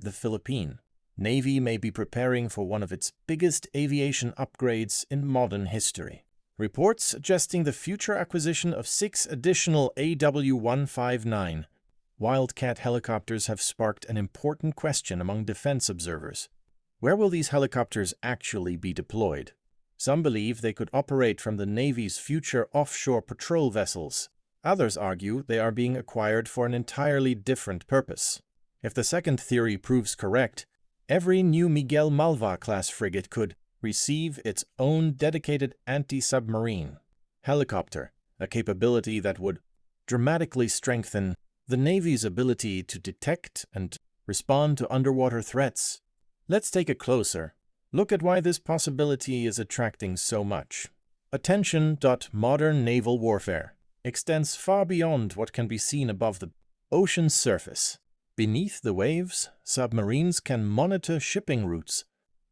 The Philippine Navy may be preparing for one of its biggest aviation upgrades in modern history. Reports suggesting the future acquisition of 6 additional AW159 Wildcat helicopters have sparked an important question among defense observers. Where will these helicopters actually be deployed? Some believe they could operate from the Navy's future offshore patrol vessels. Others argue they are being acquired for an entirely different purpose. If the second theory proves correct, every new Miguel Malvar-class frigate could receive its own dedicated anti-submarine helicopter, a capability that would dramatically strengthen the Navy's ability to detect and respond to underwater threats. Let's take a closer look at why this possibility is attracting so much attention. Modern naval warfare extends far beyond what can be seen above the ocean's surface. Beneath the waves, submarines can monitor shipping routes,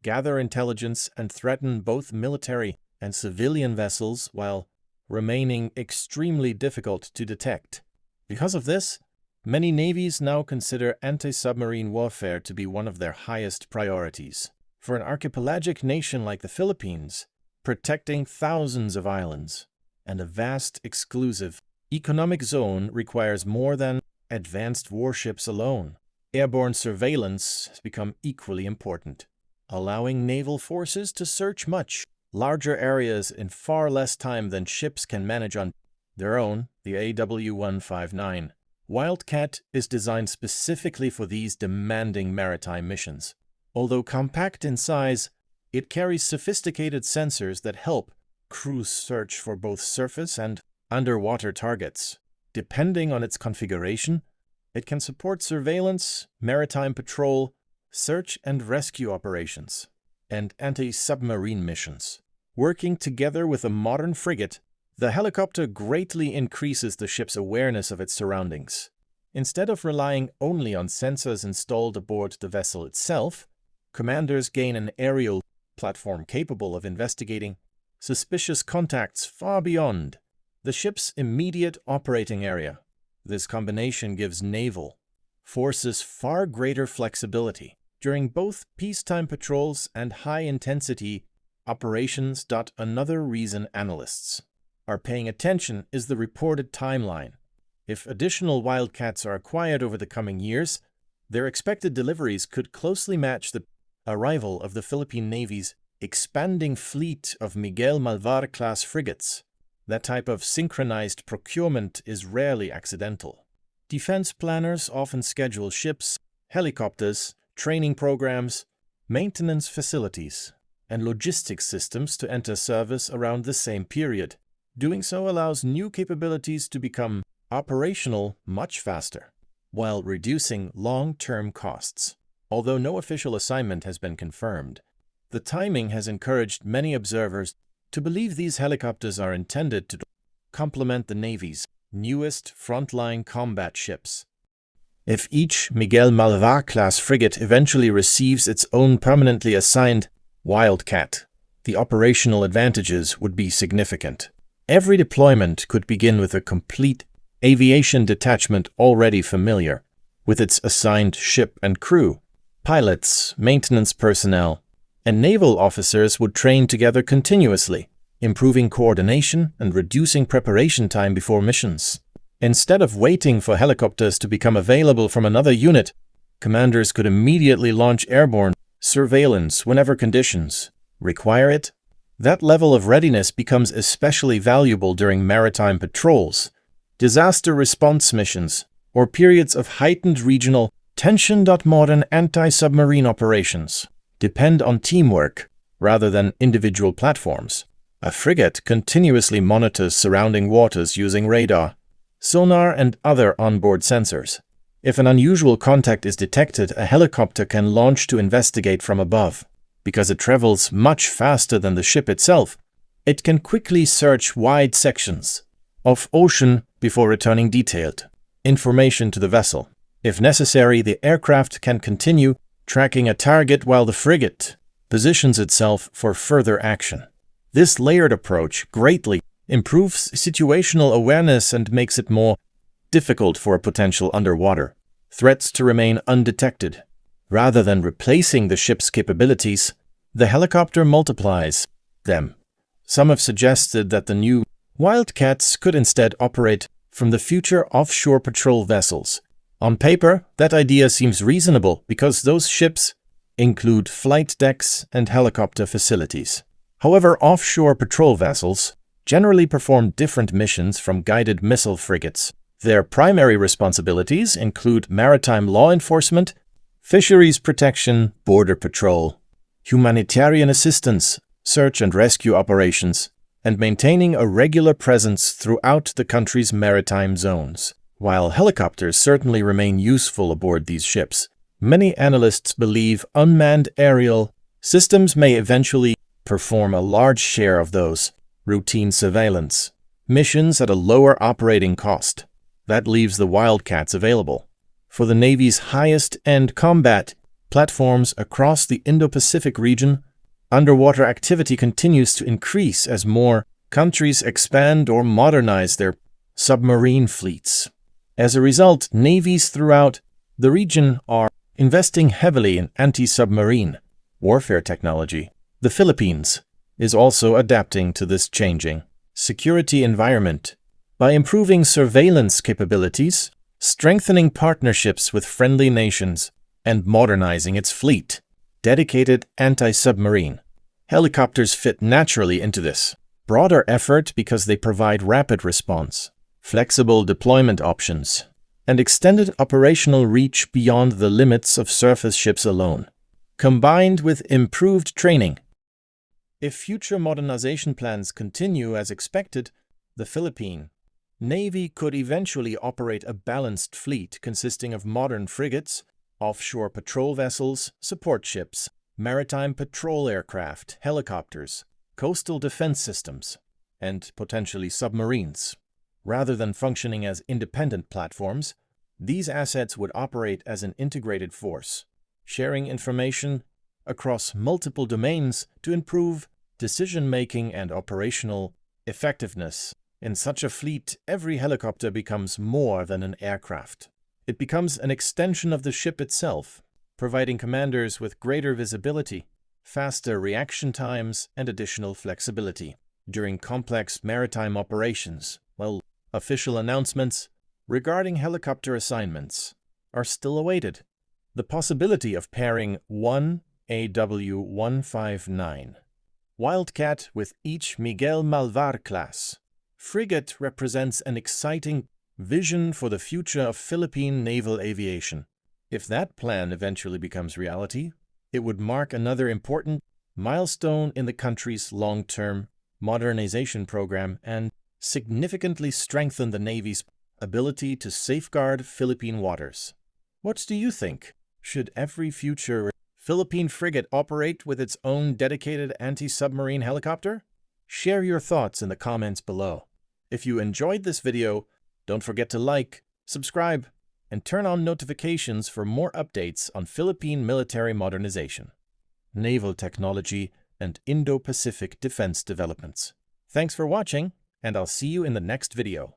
gather intelligence, and threaten both military and civilian vessels while remaining extremely difficult to detect. Because of this, many navies now consider anti-submarine warfare to be one of their highest priorities. For an archipelagic nation like the Philippines, protecting thousands of islands and a vast exclusive economic zone requires more than advanced warships alone. Airborne surveillance has become equally important, allowing naval forces to search much larger areas in far less time than ships can manage on their own. The AW159 Wildcat is designed specifically for these demanding maritime missions. Although compact in size, it carries sophisticated sensors that help crews search for both surface and underwater targets. Depending on its configuration, it can support surveillance, maritime patrol, search and rescue operations, and anti-submarine missions. Working together with a modern frigate, the helicopter greatly increases the ship's awareness of its surroundings. Instead of relying only on sensors installed aboard the vessel itself, commanders gain an aerial platform capable of investigating suspicious contacts far beyond the ship's immediate operating area. This combination gives naval forces far greater flexibility during both peacetime patrols and high-intensity operations. Another reason analysts are paying attention is the reported timeline. If additional Wildcats are acquired over the coming years, their expected deliveries could closely match the arrival of the Philippine Navy's expanding fleet of Miguel Malvar-class frigates. That type of synchronized procurement is rarely accidental. Defense planners often schedule ships, helicopters, training programs, maintenance facilities, and logistics systems to enter service around the same period. Doing so allows new capabilities to become operational much faster, while reducing long-term costs. Although no official assignment has been confirmed, the timing has encouraged many observers to believe these helicopters are intended to complement the Navy's newest frontline combat ships. If each Miguel Malvar-class frigate eventually receives its own permanently assigned Wildcat, the operational advantages would be significant. Every deployment could begin with a complete aviation detachment already familiar with its assigned ship and crew. Pilots, maintenance personnel, and naval officers would train together continuously, improving coordination and reducing preparation time before missions. Instead of waiting for helicopters to become available from another unit, commanders could immediately launch airborne surveillance whenever conditions require it. That level of readiness becomes especially valuable during maritime patrols, disaster response missions, or periods of heightened regional tension. Modern anti-submarine operations depend on teamwork rather than individual platforms. A frigate continuously monitors surrounding waters using radar, sonar, and other onboard sensors. If an unusual contact is detected, a helicopter can launch to investigate from above. Because it travels much faster than the ship itself, it can quickly search wide sections of ocean before returning detailed information to the vessel. If necessary, the aircraft can continue tracking a target while the frigate positions itself for further action. This layered approach greatly improves situational awareness and makes it more difficult for potential underwater threats to remain undetected. Rather than replacing the ship's capabilities, the helicopter multiplies them. Some have suggested that the new Wildcats could instead operate from the future offshore patrol vessels. On paper, that idea seems reasonable because those ships include flight decks and helicopter facilities. However, offshore patrol vessels generally perform different missions from guided missile frigates. Their primary responsibilities include maritime law enforcement, fisheries protection, border patrol, humanitarian assistance, search and rescue operations, and maintaining a regular presence throughout the country's maritime zones. While helicopters certainly remain useful aboard these ships, many analysts believe unmanned aerial systems may eventually perform a large share of those routine surveillance missions at a lower operating cost. That leaves the Wildcats available for the Navy's highest-end combat platforms across the Indo-Pacific region. Underwater activity continues to increase as more countries expand or modernize their submarine fleets. As a result, navies throughout the region are investing heavily in anti-submarine warfare technology. The Philippines is also adapting to this changing security environment by improving surveillance capabilities, strengthening partnerships with friendly nations, and modernizing its fleet. Dedicated anti-submarine helicopters fit naturally into this broader effort because they provide rapid response, flexible deployment options, and extended operational reach beyond the limits of surface ships alone. Combined with improved training, if future modernization plans continue as expected, the Philippine Navy could eventually operate a balanced fleet consisting of modern frigates, offshore patrol vessels, support ships, maritime patrol aircraft, helicopters, coastal defense systems, and potentially submarines. Rather than functioning as independent platforms, these assets would operate as an integrated force, sharing information across multiple domains to improve decision-making and operational effectiveness. In such a fleet, every helicopter becomes more than an aircraft. It becomes an extension of the ship itself, providing commanders with greater visibility, faster reaction times, and additional flexibility during complex maritime operations. While official announcements regarding helicopter assignments are still awaited, the possibility of pairing one AW159 Wildcat with each Miguel Malvar-class frigate represents an exciting vision for the future of Philippine naval aviation. If that plan eventually becomes reality, it would mark another important milestone in the country's long-term modernization program and significantly strengthen the Navy's ability to safeguard Philippine waters. What do you think? Should every future Philippine frigate operate with its own dedicated anti-submarine helicopter? Share your thoughts in the comments below. If you enjoyed this video, don't forget to like, subscribe, and turn on notifications for more updates on Philippine military modernization, naval technology, and Indo-Pacific defense developments. Thanks for watching, and I'll see you in the next video.